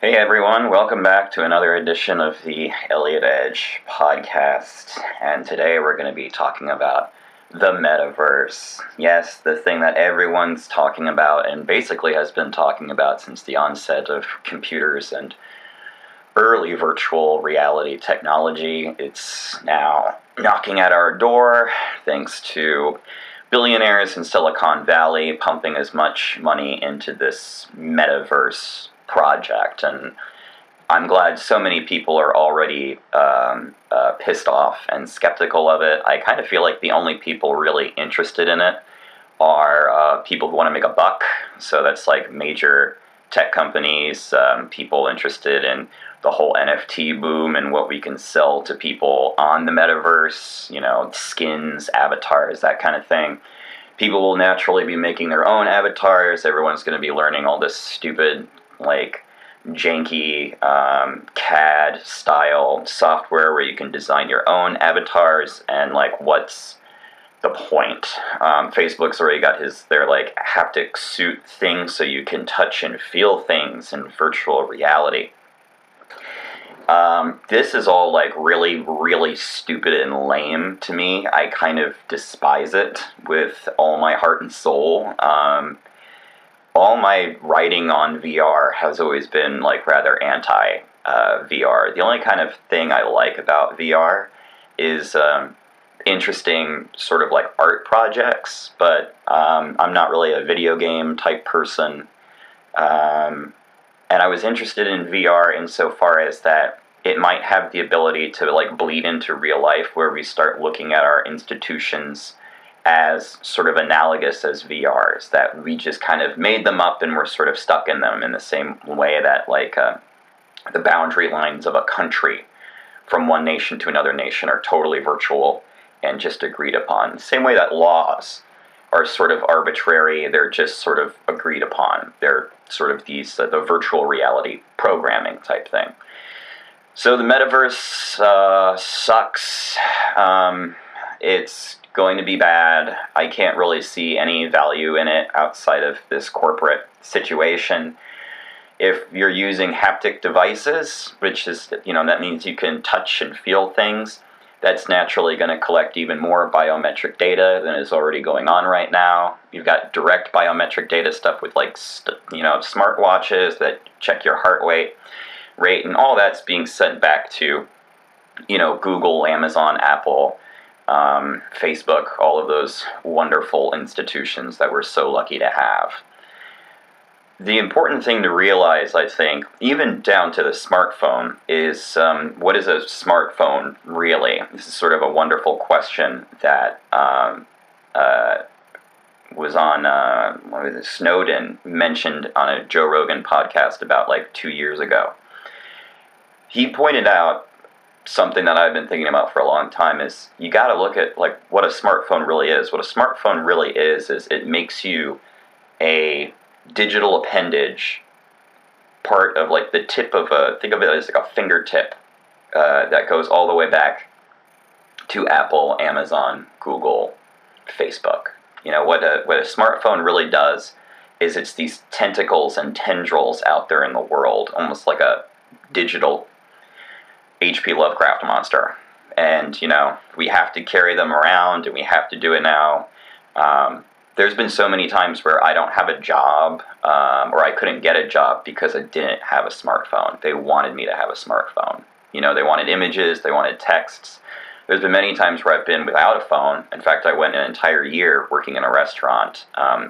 Hey everyone, welcome back to another edition of the Eliott Edge podcast. And today we're going to be talking about the Metaverse. Yes, the thing that everyone's talking about and basically has been talking about since the onset of computers and early virtual reality technology. It's now knocking at our door thanks to billionaires in Silicon Valley pumping as much money into this Metaverse project. And I'm glad so many people are already pissed off and skeptical of it. I kind of feel like the only people really interested in it are people who want to make a buck. So that's like major tech companies, people interested in the whole NFT boom and what we can sell to people on the metaverse, skins, avatars, that kind of thing. People will naturally be making their own avatars. Everyone's going to be learning all this stupid, janky CAD style software where you can design your own avatars, and what's the point? Facebook's already got their haptic suit thing so you can touch and feel things in virtual reality. This is all really, really stupid and lame to me. I kind of despise it with all my heart and soul. All my writing on VR has always been rather anti VR. The only kind of thing I like about VR is interesting sort of art projects, but I'm not really a video game type person. And I was interested in VR insofar as that it might have the ability to bleed into real life, where we start looking at our institutions as sort of analogous as VRs, that we just kind of made them up and we're sort of stuck in them in the same way that the boundary lines of a country from one nation to another nation are totally virtual and just agreed upon. Same way that laws are sort of arbitrary, they're just sort of agreed upon. They're sort of the virtual reality programming type thing. So the metaverse sucks. It's going to be bad. I can't really see any value in it outside of this corporate situation. If you're using haptic devices, which is, that means you can touch and feel things, that's naturally going to collect even more biometric data than is already going on right now. You've got direct biometric data stuff with smartwatches that check your heart rate, and all that's being sent back to, Google, Amazon, Apple, Facebook, all of those wonderful institutions that we're so lucky to have. The important thing to realize, I think, even down to the smartphone, is what is a smartphone really? This is sort of a wonderful question that was on Snowden mentioned on a Joe Rogan podcast about 2 years ago. He pointed out something that I've been thinking about for a long time, is you got to look at what a smartphone really is. What a smartphone really is it makes you a digital appendage, part of the tip of think of it as a fingertip that goes all the way back to Apple, Amazon, Google, Facebook. What a smartphone really does is it's these tentacles and tendrils out there in the world, almost like a digital H.P. Lovecraft monster. And, we have to carry them around, and we have to do it now. There's been so many times where I don't have a job, or I couldn't get a job because I didn't have a smartphone. They wanted me to have a smartphone. They wanted images, they wanted texts. There's been many times where I've been without a phone. In fact, I went an entire year working in a restaurant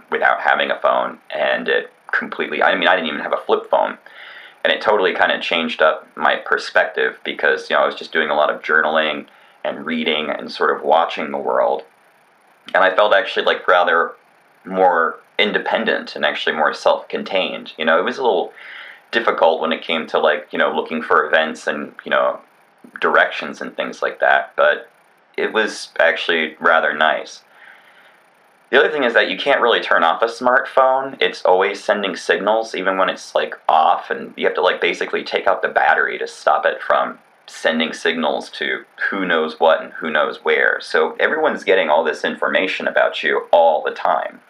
without having a phone, and it completely, I didn't even have a flip phone. And it totally kind of changed up my perspective because, I was just doing a lot of journaling and reading and sort of watching the world. And I felt actually rather more independent and actually more self-contained. It was a little difficult when it came to looking for events and, directions and things like that. But it was actually rather nice. The other thing is that you can't really turn off a smartphone. It's always sending signals, even when it's off, and you have to basically take out the battery to stop it from sending signals to who knows what and who knows where. So everyone's getting all this information about you all the time.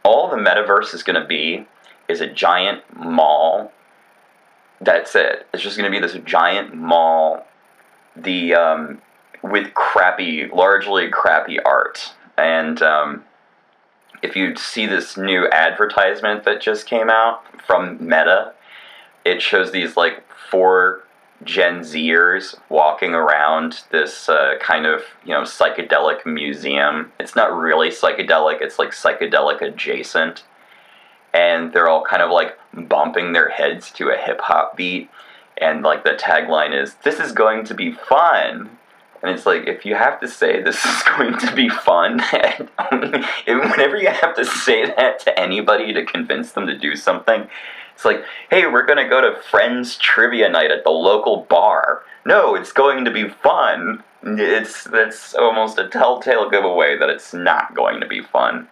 All the metaverse is going to be is a giant mall That's it. It's just going to be this giant mall, with largely crappy art. And if you see this new advertisement that just came out from Meta, it shows these like four Gen Zers walking around this kind of, psychedelic museum. It's not really psychedelic, it's like psychedelic adjacent. And they're all kind of like bumping their heads to a hip hop beat. And like the tagline is, "This is going to be fun." And it's like, if you have to say this is going to be fun, whenever you have to say that to anybody to convince them to do something, it's like, hey, we're going to go to friends trivia night at the local bar. No, it's going to be fun. That's almost a telltale giveaway that it's not going to be fun.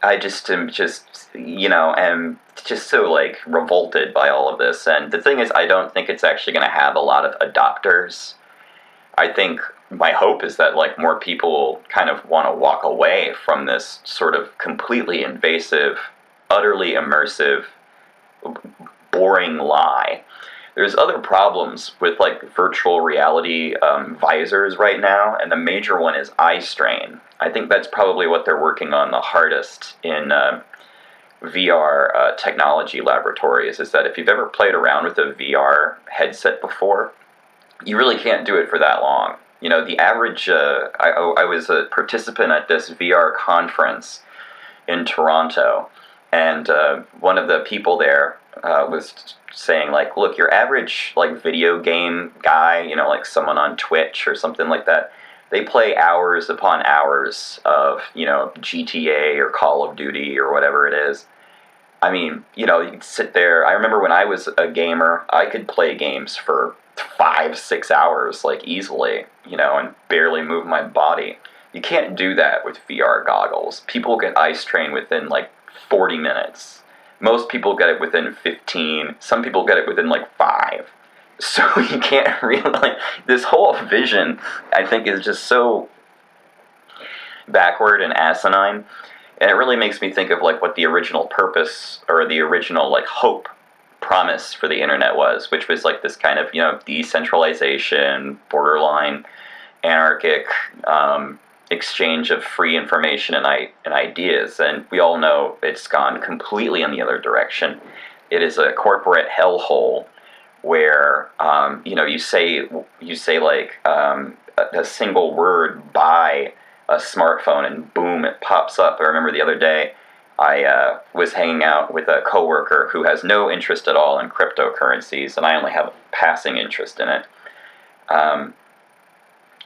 I just am am just so like revolted by all of this. And the thing is, I don't think it's actually going to have a lot of adopters. I think my hope is that like more people kind of want to walk away from this sort of completely invasive, utterly immersive, boring lie. There's other problems with like virtual reality visors right now, and the major one is eye strain. I think that's probably what they're working on the hardest in VR technology laboratories, is that if you've ever played around with a VR headset before, you really can't do it for that long. The average, I was a participant at this VR conference in Toronto, and one of the people there was saying, like, look, your average, like, video game guy, like someone on Twitch or something like that, they play hours upon hours of, GTA or Call of Duty or whatever it is. I mean, you could sit there. I remember when I was a gamer, I could play games for 5-6 hours, like, easily, and barely move my body. You can't do that with VR goggles. People get eye strain within, like, 40 minutes. Most people get it within 15. Some people get it within, like, 5. So you can't really, like, this whole vision, I think, is just so backward and asinine. And it really makes me think of, like, what the original purpose, or the original, like, hope, promise for the internet was, which was, like, this kind of, decentralization, borderline anarchic exchange of free information and ideas. And we all know it's gone completely in the other direction. It is a corporate hellhole where, you say like a single word "buy" a smartphone, and boom, it pops up. I remember the other day, I was hanging out with a coworker who has no interest at all in cryptocurrencies, and I only have a passing interest in it.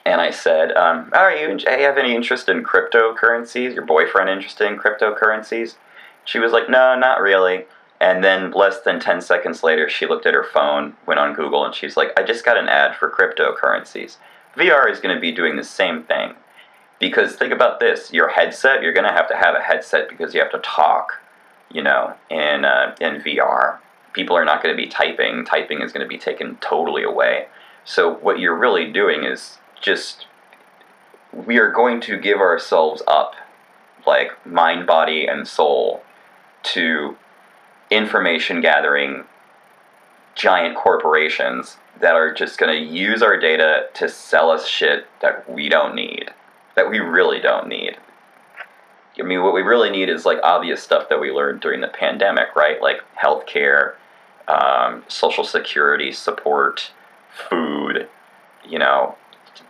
And I said, "Do you have any interest in cryptocurrencies? Your boyfriend interested in cryptocurrencies?" She was like, "No, not really." And then less than 10 seconds later, she looked at her phone, went on Google, and she's like, "I just got an ad for cryptocurrencies." VR is going to be doing the same thing. Because think about this, your headset, you're going to have a headset because you have to talk, in VR. People are not going to be typing. Typing is going to be taken totally away. So what you're really doing is we are going to give ourselves up, like mind, body, and soul, to information gathering giant corporations that are just going to use our data to sell us shit that we don't need. That we really don't need. I mean, what we really need is, like, obvious stuff that we learned during the pandemic, right? Like healthcare, social security support, food,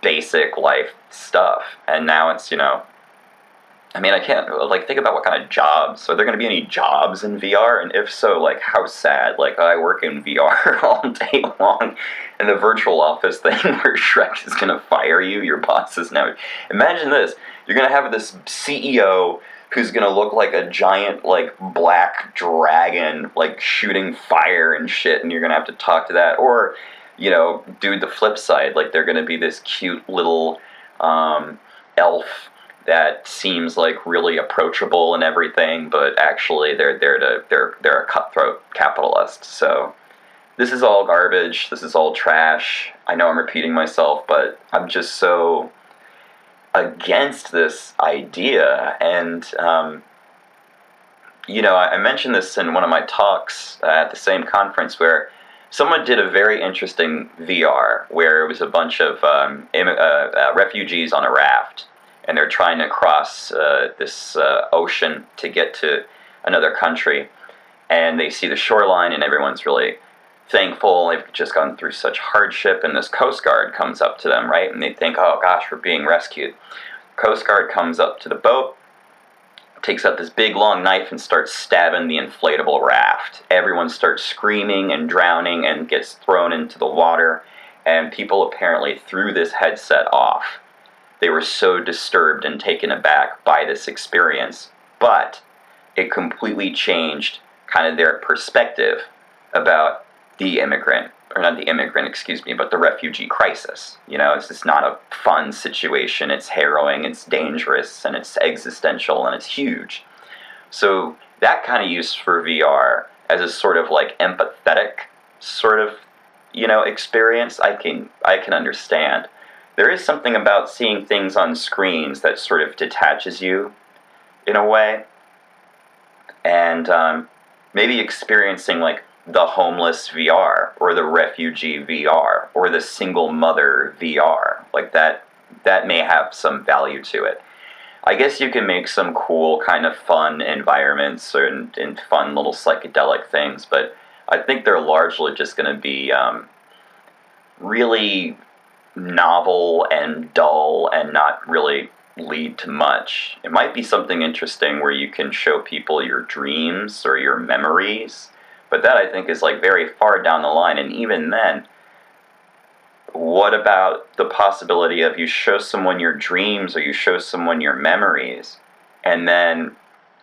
basic life stuff. And now it's, I can't, like, think about what kind of jobs. Are there going to be any jobs in VR? And if so, like, how sad. Like, I work in VR all day long, and the virtual office thing where Shrek is going to fire you, your boss is now... Imagine this. You're going to have this CEO who's going to look like a giant, like, black dragon, like, shooting fire and shit, and you're going to have to talk to that. Or, do the flip side. Like, they're going to be this cute little elf that seems like really approachable and everything, but actually they're a cutthroat capitalist. So this is all garbage. This is all trash. I know I'm repeating myself, but I'm just so against this idea. And I mentioned this in one of my talks at the same conference where someone did a very interesting VR where it was a bunch of refugees on a raft, and they're trying to cross this ocean to get to another country, and they see the shoreline, and everyone's really thankful. They've just gone through such hardship, and this Coast Guard comes up to them, right? And they think, oh gosh, we're being rescued. Coast Guard comes up to the boat, takes out this big long knife and starts stabbing the inflatable raft. Everyone starts screaming and drowning and gets thrown into the water, and people apparently threw this headset off. They were so disturbed and taken aback by this experience, but it completely changed kind of their perspective about the immigrant, or not the immigrant, excuse me, but the refugee crisis. It's just not a fun situation. It's harrowing, it's dangerous, and it's existential, and it's huge. So that kind of use for VR as a sort of like empathetic sort of, experience, I can understand. There is something about seeing things on screens that sort of detaches you in a way, and maybe experiencing like the homeless VR or the refugee VR or the single mother VR, like that may have some value to it. I guess you can make some cool kind of fun environments and fun little psychedelic things, but I think they're largely just going to be really novel and dull and not really lead to much. It might be something interesting where you can show people your dreams or your memories, but that I think is like very far down the line. And even then, what about the possibility of you show someone your dreams or you show someone your memories, and then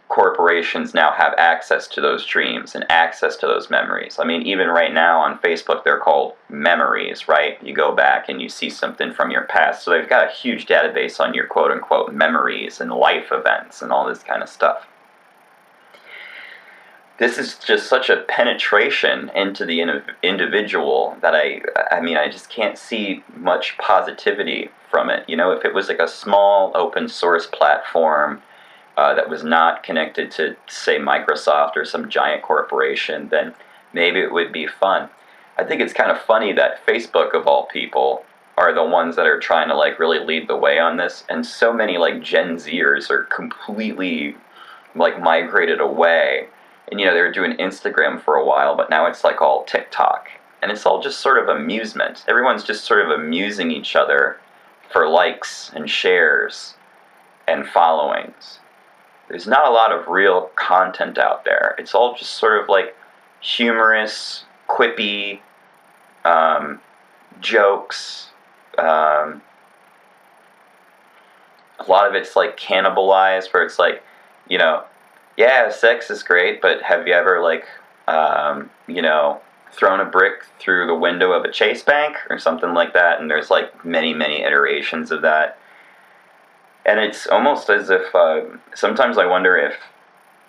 corporations now have access to those dreams and access to those memories? I mean, even right now on Facebook, they're called memories, right? You go back and you see something from your past. So they've got a huge database on your quote-unquote memories and life events and all this kind of stuff. This is just such a penetration into the individual that I just can't see much positivity from it. If it was like a small open source platform that was not connected to, say, Microsoft or some giant corporation, then maybe it would be fun. I think it's kind of funny that Facebook, of all people, are the ones that are trying to like really lead the way on this, and so many like Gen Zers are completely like migrated away. And they were doing Instagram for a while, but now it's like all TikTok. And it's all just sort of amusement. Everyone's just sort of amusing each other for likes and shares and followings. There's not a lot of real content out there. It's all just sort of like humorous, quippy jokes. A lot of it's like cannibalized, where it's like, yeah, sex is great, but have you ever, like, thrown a brick through the window of a Chase bank or something like that? And there's, like, many, many iterations of that. And it's almost as if, sometimes I wonder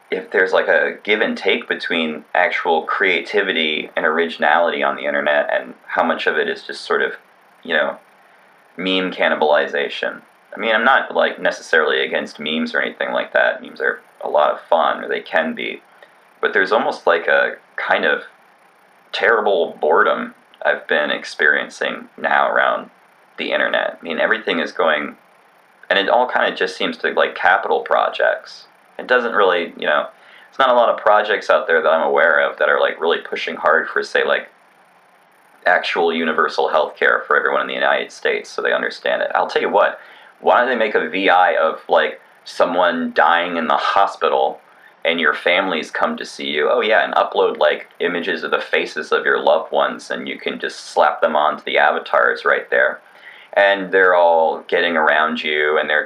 if there's, like, a give and take between actual creativity and originality on the internet and how much of it is just sort of, meme cannibalization. I mean, I'm not, like, necessarily against memes or anything like that. Memes are a lot of fun, or they can be, but there's almost like a kind of terrible boredom I've been experiencing now around the internet. I mean, everything is going, and it all kind of just seems to like capital projects. It doesn't really, it's not a lot of projects out there that I'm aware of that are like really pushing hard for, say, like actual universal health care for everyone in the United States so they understand it. I'll tell you what, why don't they make a VI of like someone dying in the hospital and your families come to see you? Oh yeah, and upload like images of the faces of your loved ones, and you can just slap them onto the avatars right there. And they're all getting around you, and they're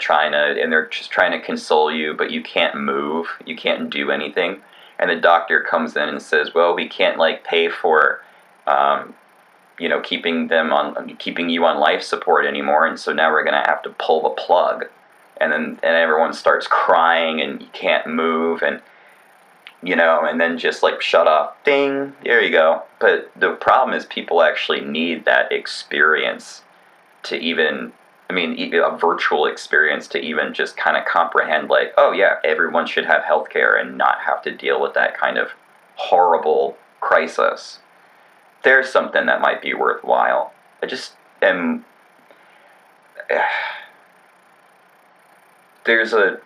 just trying to console you, but you can't move, you can't do anything. And the doctor comes in and says, well, we can't like pay for keeping you on life support anymore, and so now we're gonna have to pull the plug. And everyone starts crying, and you can't move, and then just like shut off, ding, there you go. But the problem is people actually need that experience to even I mean, a virtual experience to even just kind of comprehend, like, oh yeah, everyone should have healthcare and not have to deal with that kind of horrible crisis. There's something that might be worthwhile. I just am. There's a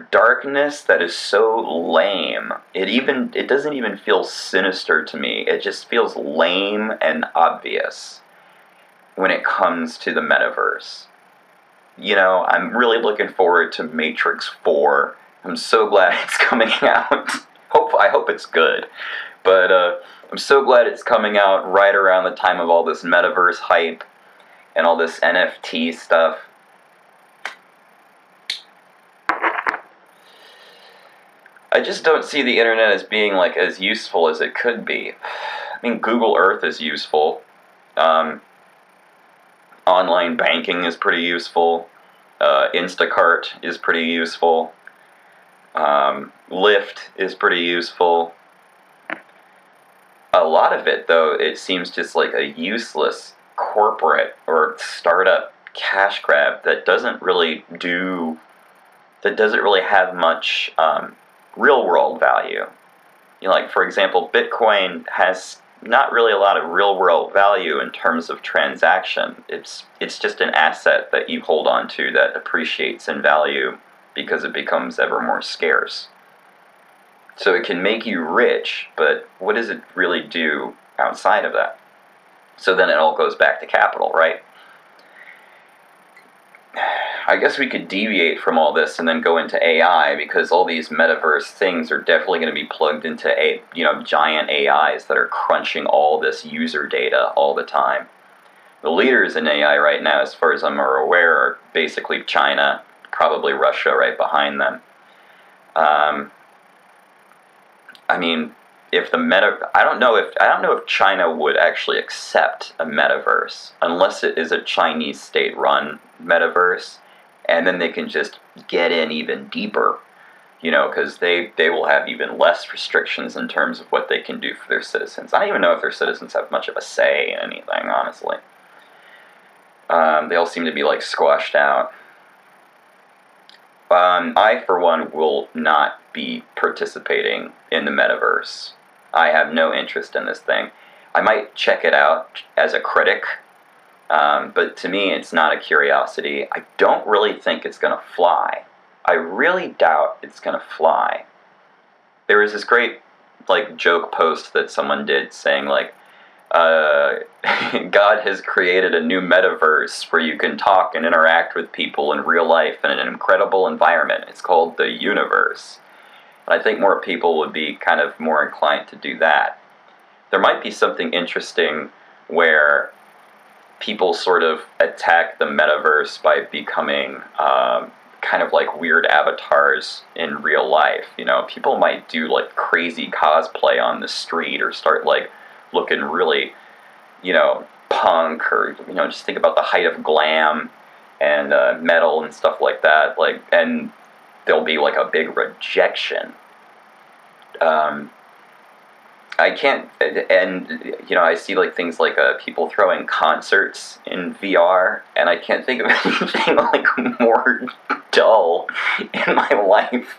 darkness that is so lame. It doesn't even feel sinister to me. It just feels lame and obvious when it comes to the metaverse. You know, I'm really looking forward to Matrix 4. I'm so glad it's coming out. I hope it's good. But I'm so glad it's coming out right around the time of all this metaverse hype and all this NFT stuff. I just don't see the internet as being like as useful as it could be. I mean, Google Earth is useful. Online banking is pretty useful. Instacart is pretty useful. Lyft is pretty useful. A lot of it, though, it seems just like a useless corporate or startup cash grab that doesn't really have much real world value. You know, like, for example, Bitcoin has not really a lot of real world value in terms of transaction. It's just an asset that you hold on to that appreciates in value because it becomes ever more scarce. So it can make you rich, but what does it really do outside of that? So then it all goes back to capital, right? I guess we could deviate from all this and then go into AI, because all these metaverse things are definitely going to be plugged into giant AIs that are crunching all this user data all the time. The leaders in AI right now, as far as I'm aware, are basically China, probably Russia right behind them. I mean, I don't know if China would actually accept a metaverse unless it is a Chinese state-run metaverse, and then they can just get in even deeper, because they will have even less restrictions in terms of what they can do for their citizens. I don't even know if their citizens have much of a say in anything, honestly. They all seem to be like squashed out. I, for one, will not be participating in the metaverse. I have no interest in this thing. I might check it out as a critic, but to me, it's not a curiosity. I don't really think it's going to fly. I really doubt it's going to fly. There was this great, joke post that someone did saying, God has created a new metaverse where you can talk and interact with people in real life in an incredible environment. It's called the universe. And I think more people would be kind of more inclined to do that. There might be something interesting where people sort of attack the metaverse by becoming kind of like weird avatars in real life. People might do crazy cosplay on the street or start looking really, punk, or, just think about the height of glam and metal and stuff like that. And there'll be a big rejection. I can't, and I see things people throwing concerts in VR, and I can't think of anything more dull in my life.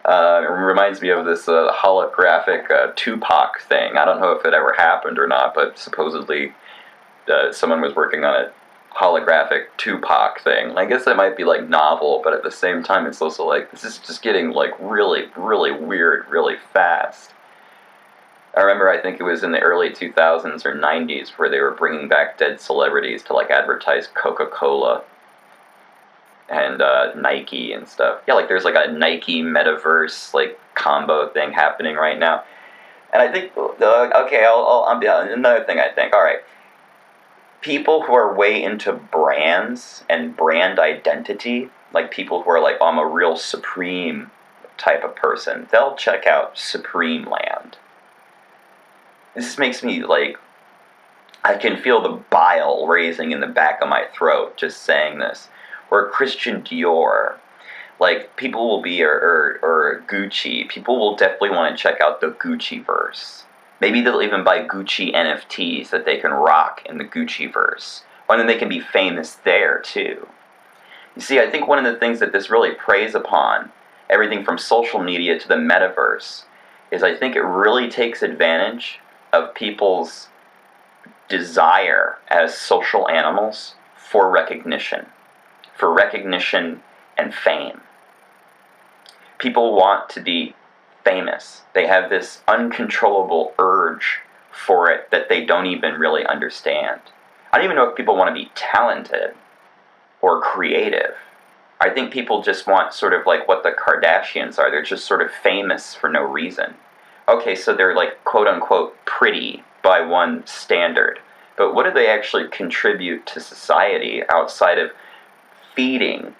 It reminds me of this holographic Tupac thing. I don't know if it ever happened or not, but supposedly someone was working on a holographic Tupac thing. And I guess that might be novel, but at the same time, it's also this is just getting really, really weird really fast. I remember, I think it was in the early 2000s or 90s, where they were bringing back dead celebrities to advertise Coca-Cola and Nike and stuff. Yeah, there's a Nike metaverse combo thing happening right now. And I think, okay, another thing I think, all right, people who are way into brands and brand identity, people who are I'm a real Supreme type of person, they'll check out Supreme Land. This makes me I can feel the bile raising in the back of my throat just saying this. Or Christian Dior. People will be, or Gucci, people will definitely want to check out the Gucci-verse. Maybe they'll even buy Gucci NFTs that they can rock in the Gucci-verse. Or then they can be famous there, too. You see, I think one of the things that this really preys upon, everything from social media to the metaverse, is I think it really takes advantage of people's desire as social animals for recognition and fame. People want to be famous. They have this uncontrollable urge for it that they don't even really understand. I don't even know if people want to be talented or creative. I think people just want sort of like what the Kardashians are. They're just sort of famous for no reason. Okay, so they're like quote unquote pretty by one standard. But what do they actually contribute to society outside of feeding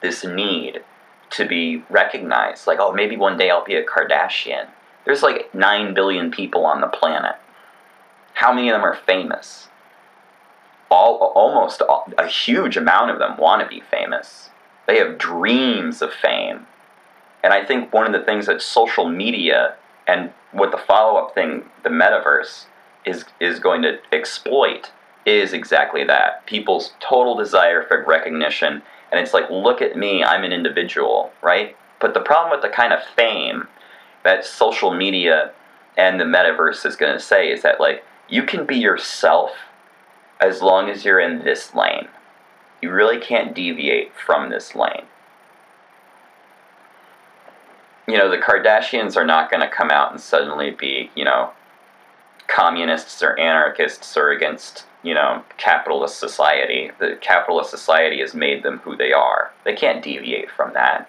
this need to be recognized? Like, oh, maybe one day I'll be a Kardashian. There's like 9 billion people on the planet. How many of them are famous? Almost a huge amount of them want to be famous. They have dreams of fame. And I think one of the things that social media and what the follow-up thing, the metaverse, is going to exploit is exactly that. People's total desire for recognition. And it's like, look at me, I'm an individual, right? But the problem with the kind of fame that social media and the metaverse is going to say is that, like, you can be yourself as long as you're in this lane. You really can't deviate from this lane. You know, the Kardashians are not going to come out and suddenly be, you know, communists or anarchists or against, you know, capitalist society. The capitalist society has made them who they are. They can't deviate from that.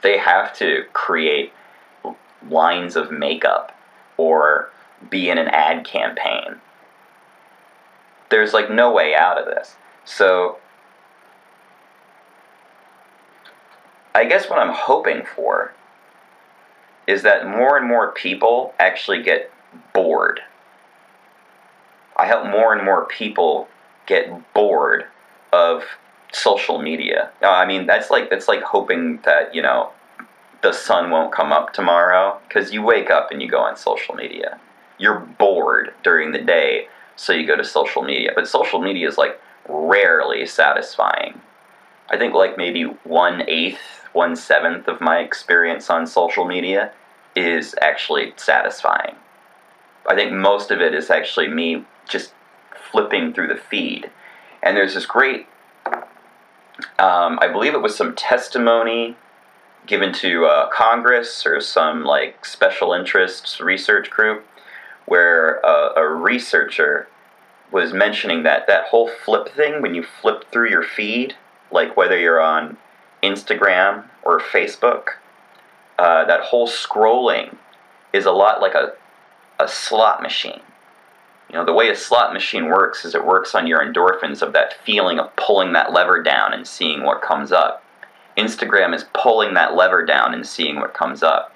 They have to create lines of makeup or be in an ad campaign. There's like no way out of this. So I guess what I'm hoping for is that more and more people actually get bored. I hope more and more people get bored of social media. I mean, that's like hoping that, you know, the sun won't come up tomorrow, because you wake up and you go on social media. You're bored during the day, so you go to social media. But social media is like rarely satisfying. I think like maybe 1/8, 1/7 of my experience on social media is actually satisfying. I think most of it is actually me just flipping through the feed. And there's this great, I believe it was some testimony given to Congress or some like special interests research group, where a researcher was mentioning that whole flip thing, when you flip through your feed, like whether you're on Instagram or Facebook, that whole scrolling is a lot like a slot machine. You know, the way a slot machine works is it works on your endorphins of that feeling of pulling that lever down and seeing what comes up. Instagram is pulling that lever down and seeing what comes up.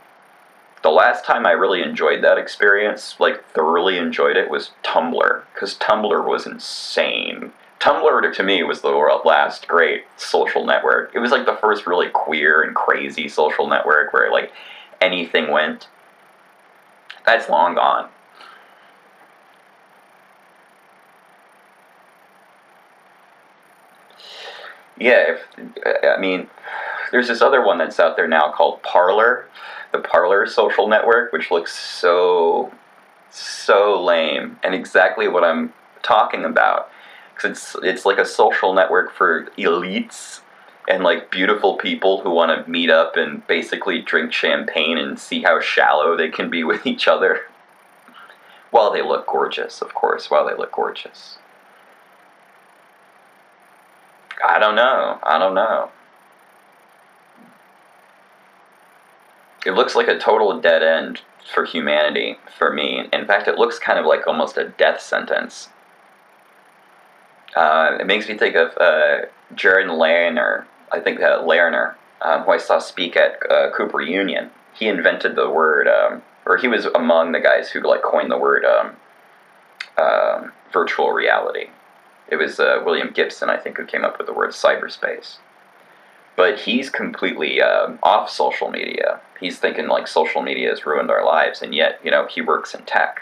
The last time I really enjoyed that experience, like thoroughly enjoyed it, was Tumblr, because Tumblr was insane. Tumblr, to me, was the last great social network. It was like the first really queer and crazy social network where like anything went. That's long gone. Yeah, I mean, there's this other one that's out there now called Parler, the Parler social network, which looks so lame, and exactly what I'm talking about. Because it's like a social network for elites and like beautiful people who want to meet up and basically drink champagne and see how shallow they can be with each other. While they look gorgeous, of course, while they look gorgeous. I don't know. It looks like a total dead end for humanity, for me. In fact, it looks kind of like almost a death sentence. It makes me think of Jared Lerner, who I saw speak at Cooper Union. He invented the word, or he was among the guys who like coined the word virtual reality. It was William Gibson, I think, who came up with the word cyberspace. But he's completely off social media. He's thinking like social media has ruined our lives, and yet, he works in tech.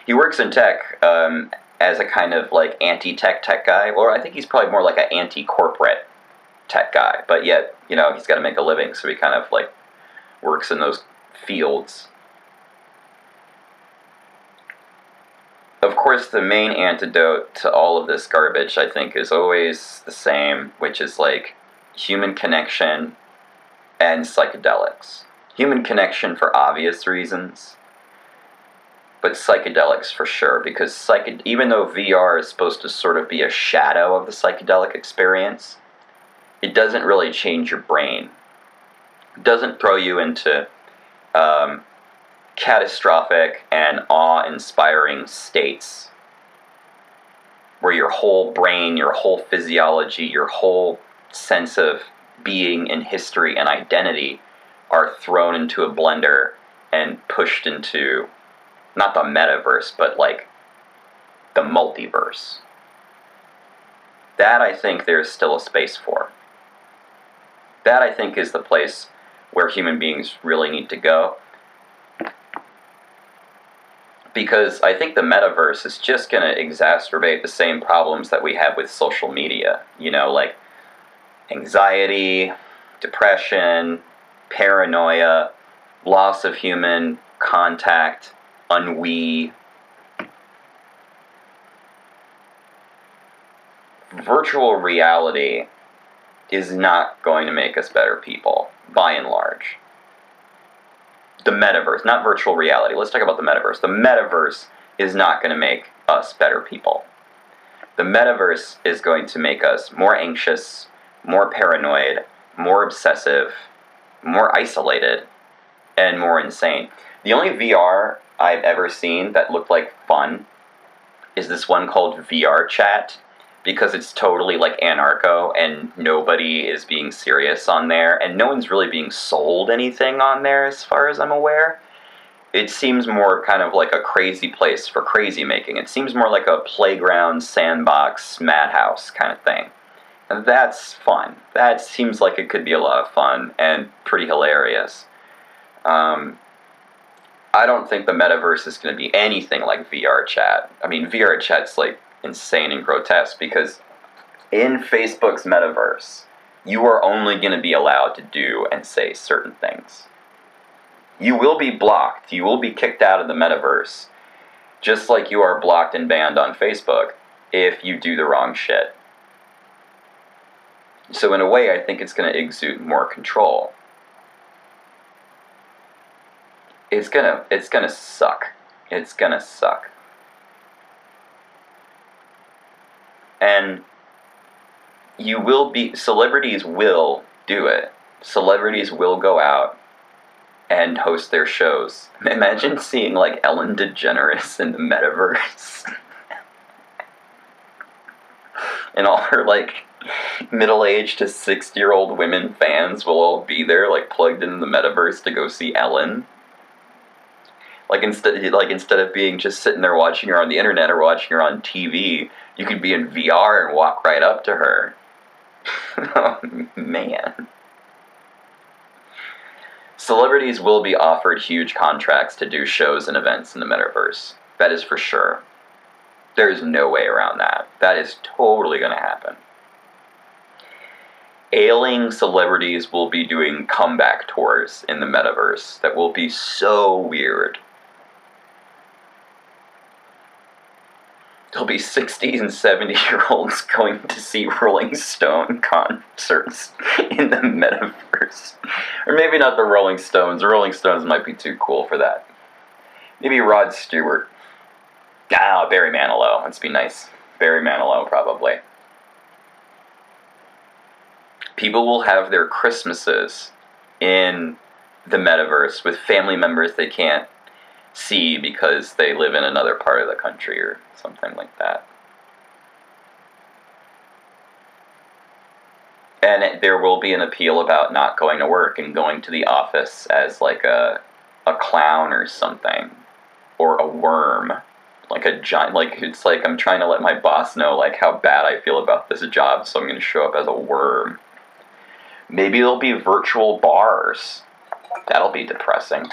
He works in tech as a kind of like anti-tech guy, or I think he's probably more like an anti-corporate tech guy. But yet, he's got to make a living, so he kind of like works in those fields. Of course, the main antidote to all of this garbage, I think, is always the same, which is like human connection and psychedelics. Human connection for obvious reasons, but psychedelics for sure, because even though VR is supposed to sort of be a shadow of the psychedelic experience, it doesn't really change your brain. It doesn't throw you into catastrophic and awe-inspiring states where your whole brain, your whole physiology, your whole sense of being and history and identity are thrown into a blender and pushed into not the metaverse, but like the multiverse. That I think there's still a space for. That I think is the place where human beings really need to go. Because I think the metaverse is just going to exacerbate the same problems that we have with social media. Like anxiety, depression, paranoia, loss of human contact, ennui. Virtual reality is not going to make us better people, by and large. The metaverse, not virtual reality. Let's talk about the metaverse. The metaverse is not going to make us better people. The metaverse is going to make us more anxious, more paranoid, more obsessive, more isolated, and more insane. The only VR I've ever seen that looked like fun is this one called VR Chat, because it's totally like anarcho and nobody is being serious on there and no one's really being sold anything on there as far as I'm aware. It seems more kind of like a crazy place for crazy making. It seems more like a playground, sandbox, madhouse kind of thing. And that's fun. That seems like it could be a lot of fun and pretty hilarious. I don't think the metaverse is going to be anything like VR Chat. I mean, VR Chat's like insane and grotesque, because in Facebook's metaverse, you are only going to be allowed to do and say certain things. You will be blocked. You will be kicked out of the metaverse, just like you are blocked and banned on Facebook if you do the wrong shit. So in a way, I think it's going to exude more control. It's gonna suck. It's gonna suck. And celebrities will do it. Celebrities will go out and host their shows. Imagine seeing like Ellen DeGeneres in the metaverse. And all her like middle-aged to 60-year-old women fans will all be there, like plugged into the metaverse to go see Ellen. Instead of being just sitting there watching her on the internet or watching her on TV, you could be in VR and walk right up to her. Oh, man. Celebrities will be offered huge contracts to do shows and events in the metaverse. That is for sure. There is no way around that. That is totally going to happen. Ailing celebrities will be doing comeback tours in the metaverse that will be so weird. There'll be 60 and 70-year-olds going to see Rolling Stone concerts in the metaverse. Or maybe not the Rolling Stones. The Rolling Stones might be too cool for that. Maybe Rod Stewart. Barry Manilow. Let's be nice. Barry Manilow, probably. People will have their Christmases in the metaverse with family members they can't see because they live in another part of the country or something like that. And there will be an appeal about not going to work and going to the office as like a clown or something, or a worm. like a giant, like it's like I'm trying to let my boss know like how bad I feel about this job, so I'm going to show up as a worm. Maybe there'll be virtual bars. That'll be depressing.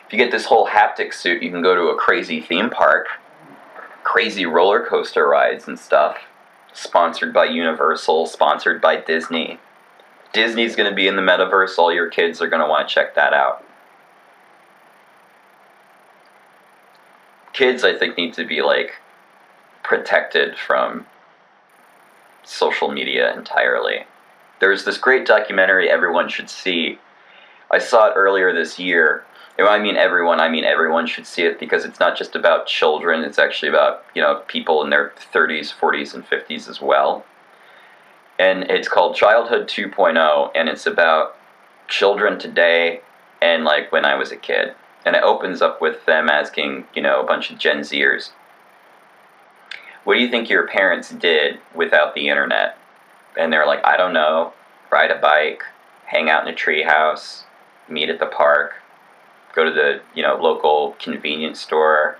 If you get this whole haptic suit, you can go to a crazy theme park, crazy roller coaster rides and stuff. Sponsored by Universal, sponsored by Disney. Disney's going to be in the metaverse. All your kids are going to want to check that out. Kids, I think, need to be like protected from social media entirely. There's this great documentary everyone should see. I saw it earlier this year. When I mean everyone should see it, because it's not just about children, it's actually about, people in their 30s, 40s, and 50s as well. And it's called Childhood 2.0, and it's about children today and like when I was a kid. And it opens up with them asking, a bunch of Gen Zers, what do you think your parents did without the internet? And they're like, I don't know, ride a bike, hang out in a treehouse, meet at the park, go to the, local convenience store.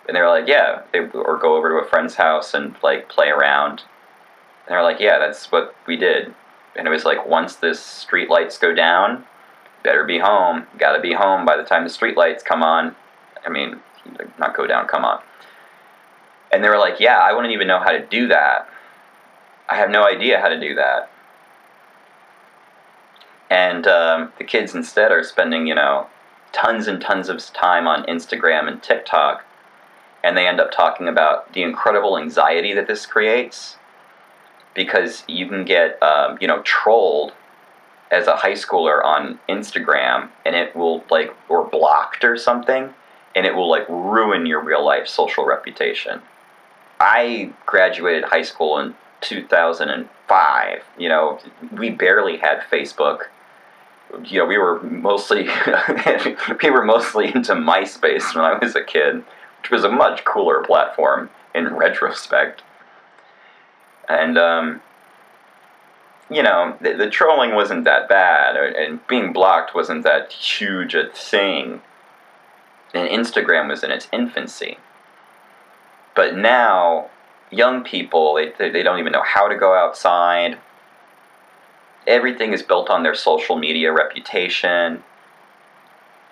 And they're like, yeah, or go over to a friend's house and like play around. And they're like, yeah, that's what we did. And it was like, once the street lights go down, better be home. Gotta be home by the time the street lights come on. I mean, not go down, come on. And they were like, yeah, I wouldn't even know how to do that. I have no idea how to do that. And the kids instead are spending, tons and tons of time on Instagram and TikTok. And they end up talking about the incredible anxiety that this creates. Because you can get, trolled as a high schooler on Instagram, and it will, or blocked or something, and it will, ruin your real-life social reputation. I graduated high school in 2005. We barely had Facebook. We were mostly we were mostly into MySpace when I was a kid, which was a much cooler platform in retrospect. And the trolling wasn't that bad, and being blocked wasn't that huge a thing. And Instagram was in its infancy. But now, young people, they don't even know how to go outside. Everything is built on their social media reputation,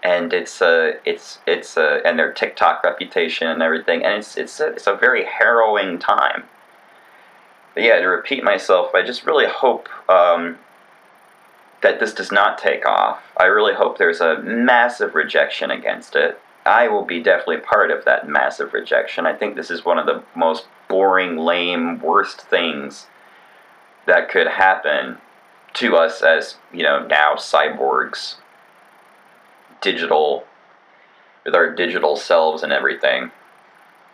and and their TikTok reputation and everything, and it's a very harrowing time. But yeah, to repeat myself, I just really hope that this does not take off. I really hope there's a massive rejection against it. I will be definitely part of that massive rejection. I think this is one of the most boring, lame, worst things that could happen to us as, now cyborgs, digital, with our digital selves and everything.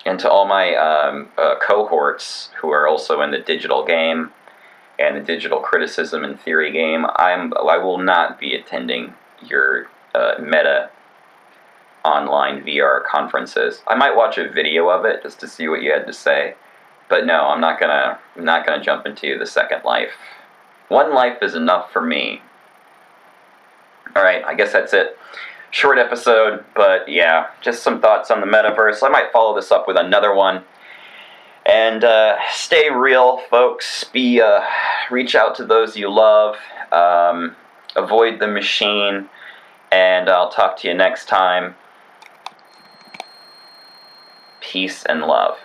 And to all my cohorts who are also in the digital game and the digital criticism and theory game, I will not be attending your Meta online VR conferences. I might watch a video of it just to see what you had to say, but no, I'm not gonna jump into the second life. One life is enough for me. All right, I guess that's it. Short episode, but yeah, just some thoughts on the metaverse. I might follow this up with another one. And stay real, folks. Reach out to those you love. Avoid the machine. And I'll talk to you next time. Peace and love.